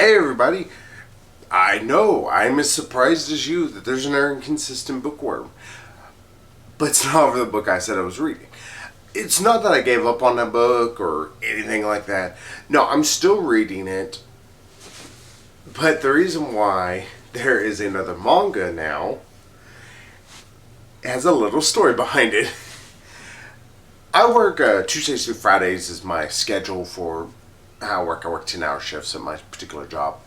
Hey everybody, I know I'm as surprised as you that there's an inconsistent bookworm, but it's not over the book I said I was reading. It's not that I gave up on that book or anything like that. No, I'm still reading it, but the reason why there is another manga now has a little story behind it. I work Tuesdays through Fridays is my schedule for how I work. I work 10-hour shifts at my particular job.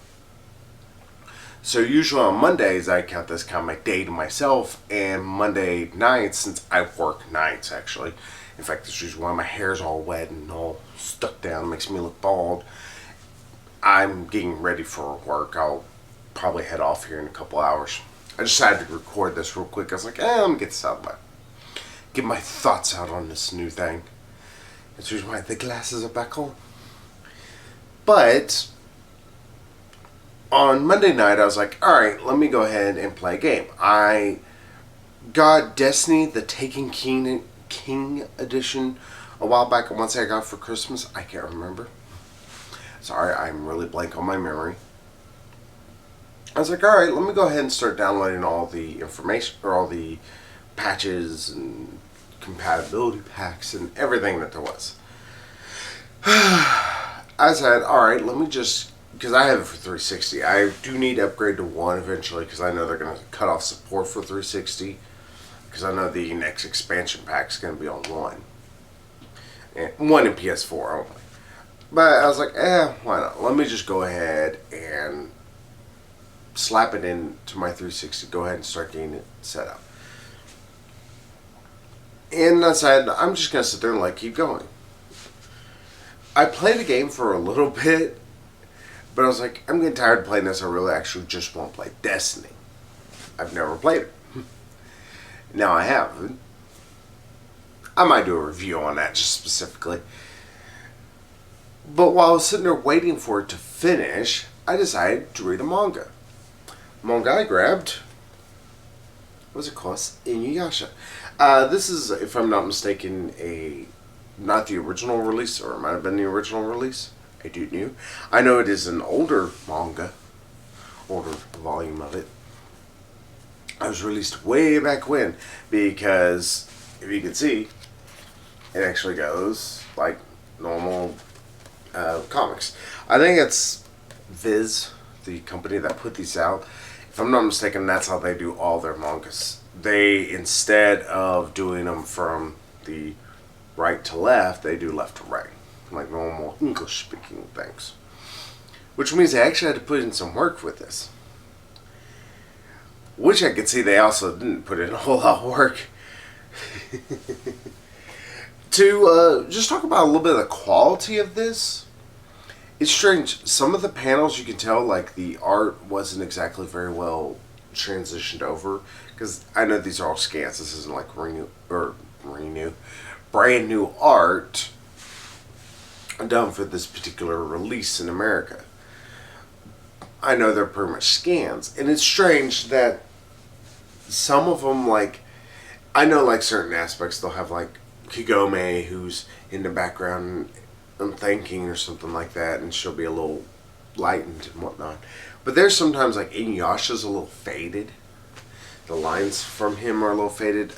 So usually on Mondays, I count this kind of my day to myself, and Monday nights, since I work nights actually, in fact, this is why my hair's all wet and all stuck down, makes me look bald. I'm getting ready for work. I'll probably head off here in a couple hours. I decided to record this real quick. I was like, let me get this out of my, get my thoughts out on this new thing. That's the reason why the glasses are back on. But on Monday night, I was like, alright, let me go ahead and play a game. I got Destiny, the Taken King edition a while back. Once I got it for Christmas, I can't remember. Sorry, I'm really blank on my memory. I was like, alright, let me go ahead and start downloading all the information, or all the patches and compatibility packs and everything that there was. I said, alright, let me just, because I have it for 360. I do need to upgrade to 1 eventually, because I know they're going to cut off support for 360. Because I know the next expansion pack is going to be on 1. And 1 in PS4 only. But I was like, why not? Let me just go ahead and slap it into my 360. Go ahead and start getting it set up. And I said, I'm just going to sit there and keep going. I played the game for a little bit, but I was like, I'm getting tired of playing this. I really actually just want to play Destiny. I've never played it. Now I have. I might do a review on that just specifically. But while I was sitting there waiting for it to finish, I decided to read a manga. The manga I grabbed was, of course, Inu-yasha. This is, if I'm not mistaken, not the original release, or it might have been the original release. I don't know. I know it is an older manga, older volume of it. It was released way back when, because if you can see, it actually goes like normal comics. I think it's Viz, the company that put these out. If I'm not mistaken, that's how they do all their mangas. They, instead of doing them from the right to left, they do left to right, like normal English speaking things. Which means they actually had to put in some work with this. Which I could see they also didn't put in a whole lot of work. To just talk about a little bit of the quality of this, it's strange. Some of the panels you can tell, like the art wasn't exactly very well transitioned over. Because I know these are all scans. This isn't like brand new art done for this particular release in America. I know they're pretty much scans, and it's strange that some of them, I know certain aspects they'll have Kagome, who's in the background and thinking or something like that, and she'll be a little lightened and whatnot. But there's sometimes Inu-yasha's a little faded. The lines from him are a little faded.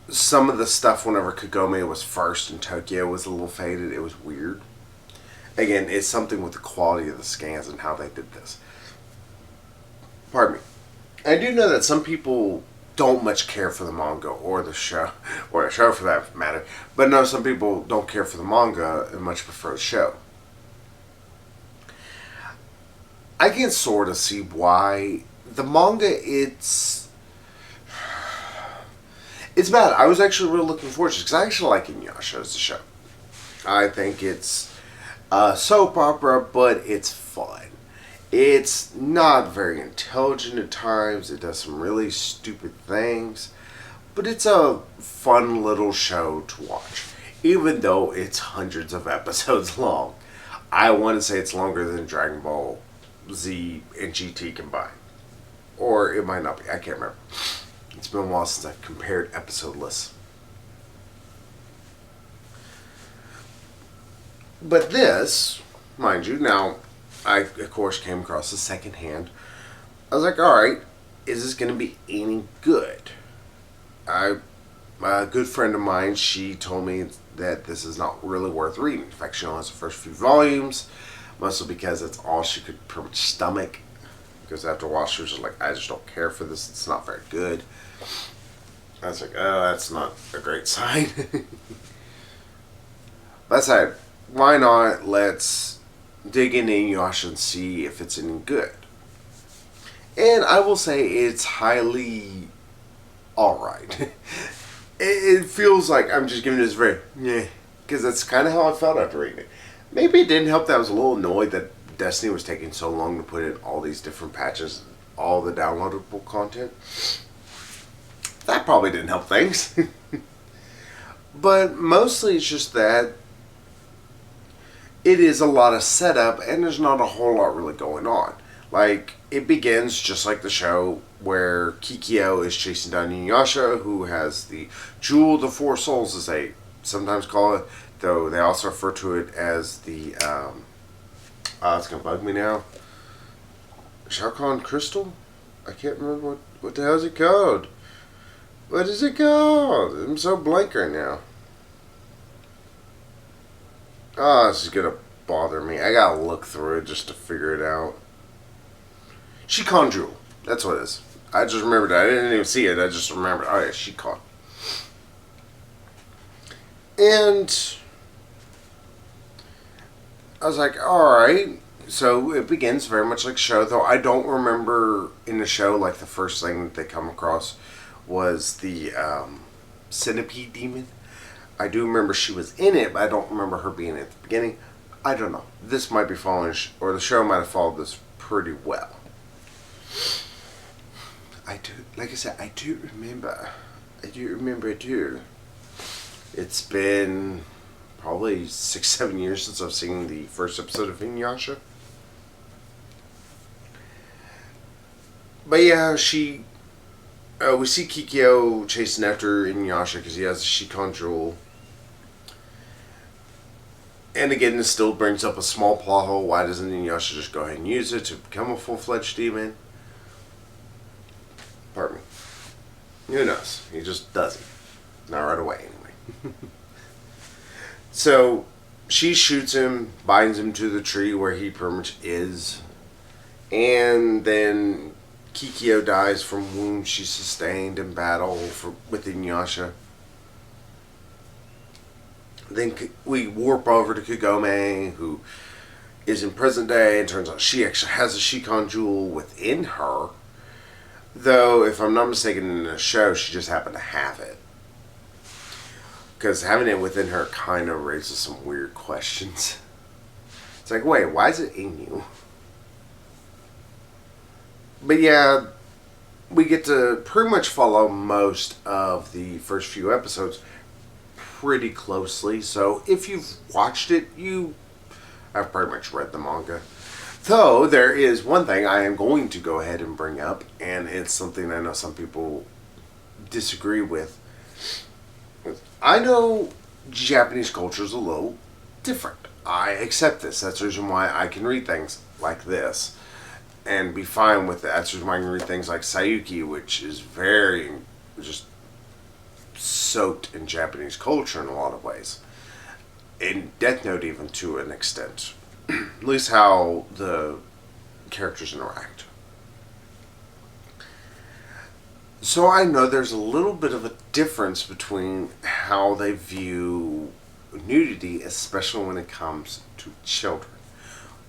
Some of the stuff whenever Kagome was first in Tokyo was a little faded. It was weird. Again, it's something with the quality of the scans and how they did this. Pardon me. I do know that some people don't much care for the manga or the show, or the show for that matter. But no, some people don't care for the manga and much prefer the show. I can sort of see why. The manga, it's bad. I was actually really looking forward to it because I actually like Inu-yasha as a show. I think it's soap opera, but it's fun. It's not very intelligent at times. It does some really stupid things. But it's a fun little show to watch. Even though it's hundreds of episodes long. I want to say it's longer than Dragon Ball Z and GT combined. Or it might not be. I can't remember. It's been a while since I've compared episode lists. But this mind you. Now, I, of course, came across the second hand. I was like, alright, is this going to be any good? A good friend of mine, she told me that this is not really worth reading. In fact, she only has the first few volumes, mostly because that's all she could pretty much stomach. Because after a while, she was just like, I just don't care for this. It's not very good. I was like, oh, that's not a great sign. But I said, why not? Let's dig into Inu-yasha and see if it's any good. And I will say it's highly alright. It feels like I'm just giving this very, because that's kind of how I felt after reading it. Maybe it didn't help that I was a little annoyed that Destiny was taking so long to put in all these different patches, all the downloadable content. That probably didn't help things. But mostly it's just that it is a lot of setup and there's not a whole lot really going on. Like, it begins just like the show where Kikyo is chasing down Inu-yasha, who has the Jewel of the Four Souls, as they sometimes call it, though they also refer to it as the, it's going to bug me now, Shao Kahn Crystal? I can't remember what the hell is it called? What is it called? I'm so blank right now. Oh, this is going to bother me. I got to look through it just to figure it out. Shikon Jewel. That's what it is. I just remembered that. I didn't even see it. I just remembered. Oh, yeah, Shikon. And I was like, alright. So it begins very much like show, though I don't remember in the show, like the first thing that they come across was the centipede demon. I do remember she was in it, but I don't remember her being at the beginning. I don't know. This might be following, or the show might have followed this pretty well. I do, like I said, I do remember. It's been probably 6-7 years since I've seen the first episode of Inu-yasha. But yeah, we see Kikyo chasing after Inu-yasha because he has the Shikon Jewel. And again, this still brings up a small plot hole. Why doesn't Inu-yasha just go ahead and use it to become a full-fledged demon? Pardon me. Who knows? He just doesn't. Not right away, anyway. So, she shoots him, binds him to the tree where he pretty much is. And then Kikyo dies from wounds she sustained in battle with Inu-yasha. Then we warp over to Kagome, who is in present day, and turns out she actually has a Shikon Jewel within her. Though, if I'm not mistaken, in the show, she just happened to have it. Because having it within her kind of raises some weird questions. It's like, wait, why is it in you? But yeah, we get to pretty much follow most of the first few episodes pretty closely. So if you've watched it, I've pretty much read the manga. Though, there is one thing I am going to go ahead and bring up, and it's something I know some people disagree with. I know Japanese culture is a little different. I accept this. That's the reason why I can read things like this and be fine with it. That's the reason why I can read things like Sayuki, which is very just soaked in Japanese culture in a lot of ways. In Death Note, even to an extent. At least how the characters interact. So I know there's a little bit of a difference between how they view nudity, especially when it comes to children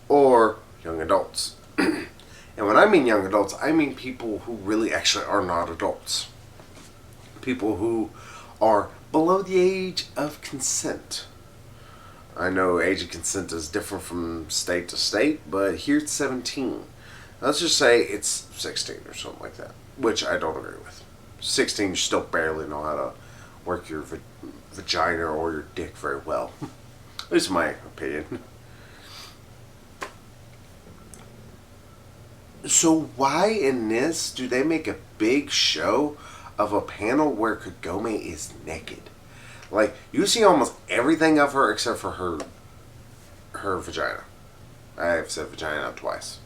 or young adults. And when I mean young adults, I mean people who really actually are not adults. People who are below the age of consent. I know age of consent is different from state to state, but here it's 17. Let's just say it's 16 or something like that, which I don't agree with. 16, you still barely know how to work your vagina or your dick very well. At least in my opinion. So why in this do they make a big show of a panel where Kagome is naked? Like, you see almost everything of her except for her vagina. I've said vagina now twice.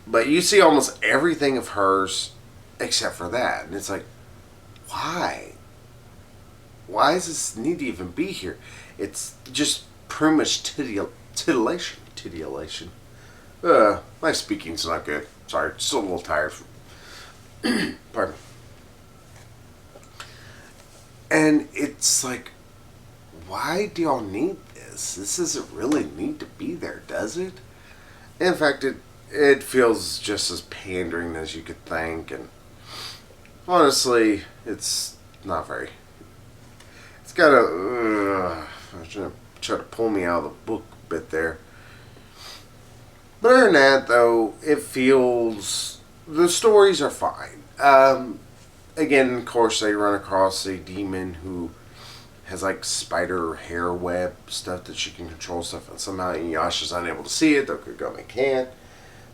But you see almost everything of hers except for that. And it's like, why? Why does this need to even be here? It's just pretty much titillation. Titillation. My speaking's not good. Sorry, still a little tired. Pardon me. And it's like, why do y'all need this? This doesn't really need to be there, does it? In fact, it feels just as pandering as you could think, and honestly, it's not very. It's got a. I'm trying to try to pull me out of the book a bit there. But other than that, though, it feels. The stories are fine. Again, of course, they run across a demon who has like spider hair web stuff that she can control stuff, and somehow Inu-yasha's unable to see it, though Kagome can.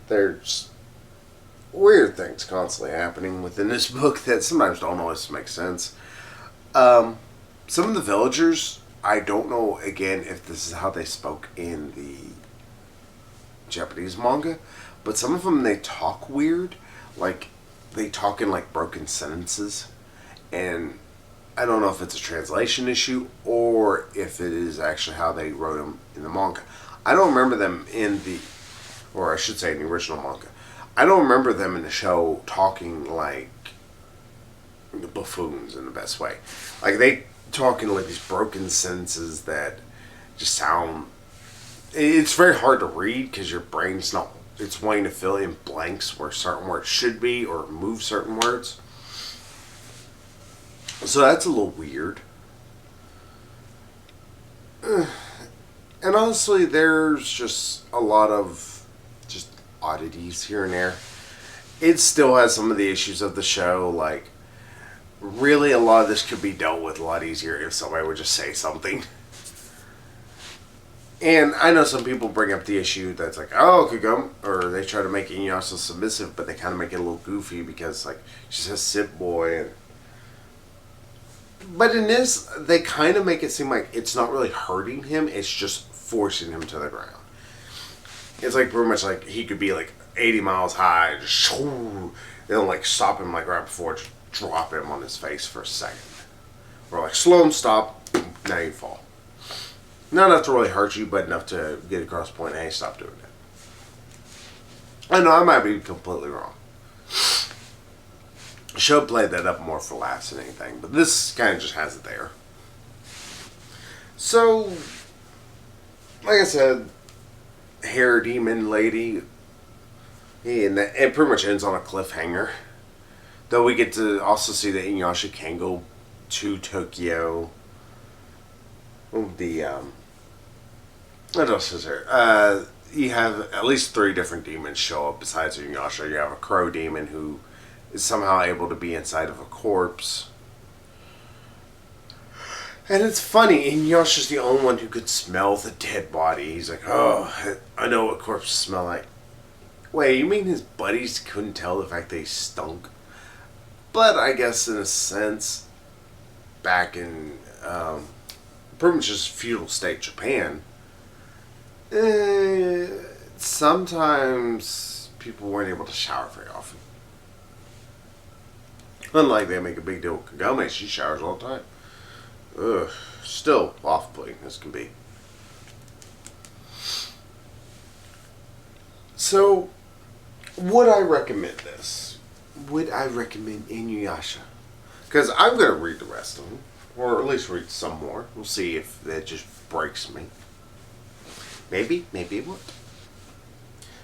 There's weird things constantly happening within this book that sometimes don't always make sense. Some of the villagers, I don't know, again, if this is how they spoke in the Japanese manga, but some of them, they talk weird. Like, they talk in like broken sentences, and I don't know if it's a translation issue or if it is actually how they wrote them in the manga. I don't remember them in the, or I should say in the original manga. I don't remember them in the show talking like the buffoons in the best way. Like, they talk in like these broken sentences that just sound. It's very hard to read because your brain's not. It's wanting to fill in blanks where certain words should be or move certain words. So that's a little weird. And honestly, there's just a lot of just oddities here and there. It still has some of the issues of the show. Like, really, a lot of this could be dealt with a lot easier if somebody would just say something. And I know some people bring up the issue that's like, oh, Kagome, or they try to make Inu-yasha submissive, but they kind of make it a little goofy because, like, she says sit boy. But in this, they kind of make it seem like it's not really hurting him, it's just forcing him to the ground. It's like pretty much like he could be like 80 miles high, just, they'll like stop him like right before, just drop him on his face for a second. Or like slow him, stop, now you fall. Not enough to really hurt you, but enough to get across the point, hey, stop doing that. I know, I might be completely wrong. The show played that up more for laughs than anything, but this kind of just has it there. So, like I said, hair demon lady, and it pretty much ends on a cliffhanger. Though we get to also see that Inu-yasha can go to Tokyo. What else is there? You have at least 3 different demons show up besides Inu-yasha. You have a crow demon who is somehow able to be inside of a corpse. And it's funny, Inu-yasha's the only one who could smell the dead body. He's like, oh, I know what corpses smell like. Wait, you mean his buddies couldn't tell the fact they stunk? But I guess in a sense, back in pretty much just feudal state Japan, sometimes people weren't able to shower very often. Unlike they make a big deal with Kagome, she showers all the time. Ugh, still off-putting as can be. So, would I recommend this? Would I recommend Inu-yasha? Because I'm going to read the rest of them. Or at least read some more. We'll see if that just breaks me. Maybe it won't.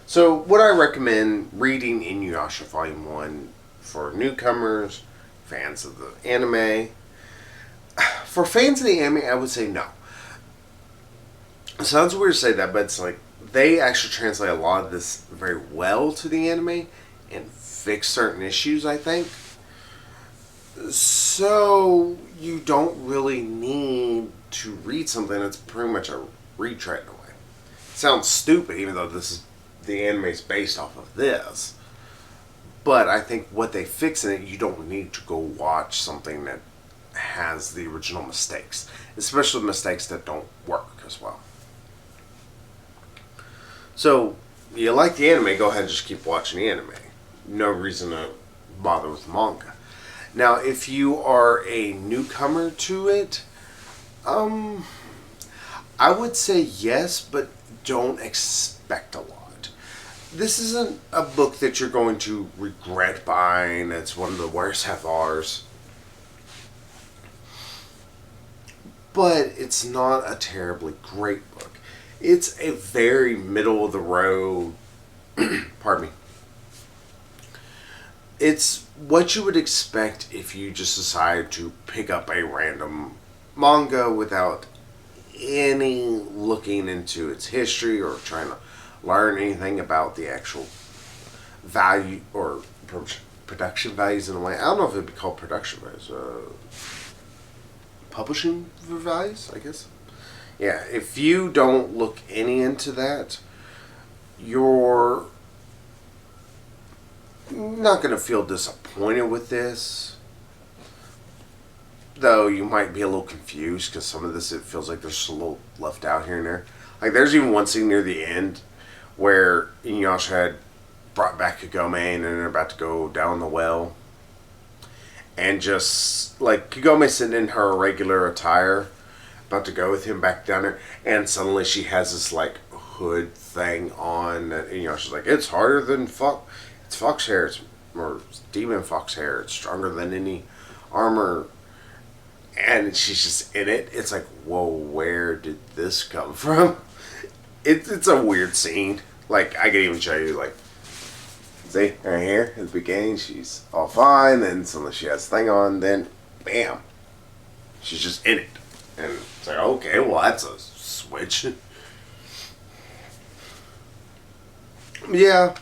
So, would I recommend reading Inu-yasha Volume 1 for newcomers, fans of the anime? For fans of the anime, I would say no. It sounds weird to say that, but it's like, they actually translate a lot of this very well to the anime and fix certain issues, I think. So, you don't really need to read something that's pretty much a retread in a way. It sounds stupid, even though the anime is based off of this. But I think what they fix in it, you don't need to go watch something that has the original mistakes. Especially mistakes that don't work as well. So, you like the anime, go ahead and just keep watching the anime. No reason to bother with manga. Now, if you are a newcomer to it, I would say yes, but don't expect a lot. This isn't a book that you're going to regret buying. It's one of the worst FRs. But it's not a terribly great book. It's a very middle of the road, pardon me. It's what you would expect if you just decided to pick up a random manga without any looking into its history or trying to learn anything about the actual value or production values in a way. I don't know if it'd be called production values. Publishing values, I guess. Yeah, if you don't look any into that, you're not going to feel disappointed with this. Though you might be a little confused because some of this, it feels like there's a little left out here and there. Like there's even one scene near the end where Inu-yasha had brought back Kagome and they're about to go down the well. And just, like, Kagome sitting in her regular attire, about to go with him back down there, and suddenly she has this, like, hood thing on, that, she's like, it's harder than it's fox hair, or demon fox hair, it's stronger than any armor, and she's just in it. It's like, whoa, where did this come from? It's a weird scene. Like, I can even show you, like, see, right here at the beginning, she's all fine. Then suddenly she has the thing on. Then, bam, she's just in it. And it's like, okay, well, that's a switch. Yeah,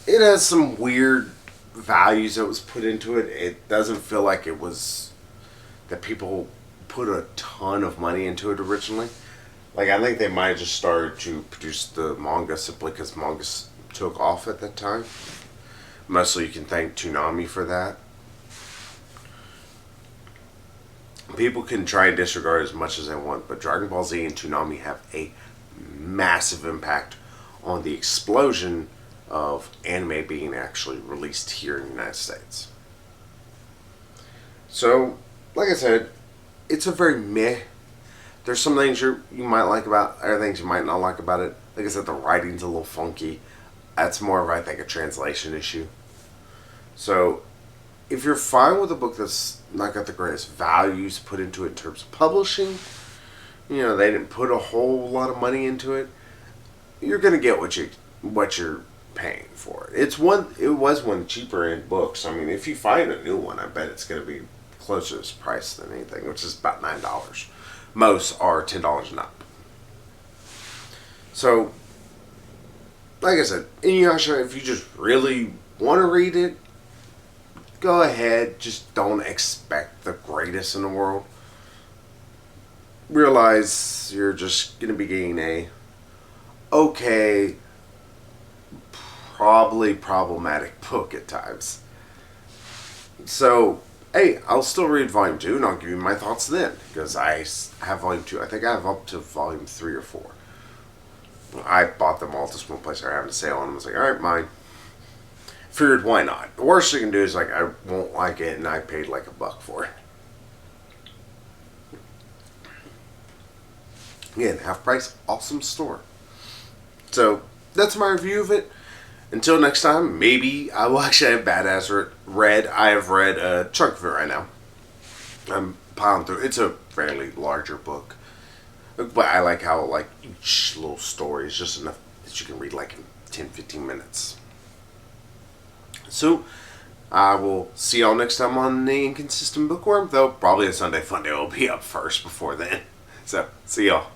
it has some weird values that was put into it. It doesn't feel like it was that people put a ton of money into it originally. Like, I think they might have just started to produce the manga simply because manga took off at that time. Mostly you can thank Toonami for that. People can try and disregard as much as they want, but Dragon Ball Z and Toonami have a massive impact on the explosion of anime being actually released here in the United States. So, like I said, it's a very meh. There's some things you might like about it, other things you might not like about it. Like I said, the writing's a little funky. That's more of, I think, a translation issue. So, if you're fine with a book that's not got the greatest values put into it in terms of publishing, they didn't put a whole lot of money into it, you're going to get what you're paying for it. It was one cheaper in books. I mean, if you find a new one, I bet it's going to be closer to its price than anything, which is about $9. Most are $10 and up. So, like I said, Inu-yasha, if you just really want to read it, go ahead. Just don't expect the greatest in the world. Realize you're just going to be getting a okay, probably problematic book at times. So, hey, I'll still read Volume 2 and I'll give you my thoughts then. Because I have Volume 2. I think I have up to Volume 3 or 4. I bought them all at this one place. They were having a sale on them. I was like, alright, mine. Figured, why not? The worst you can do is, like, I won't like it and I paid like $1 for it. Again, half price, awesome store. So, that's my review of it. Until next time, maybe I will actually have Badass read. I have read a chunk of it right now. I'm piling through. It's a fairly larger book. But I like how, like, each little story is just enough that you can read, like, in 10-15 minutes. So, I will see y'all next time on the Inconsistent Bookworm, though probably a Sunday Funday will be up first before then. So, see y'all.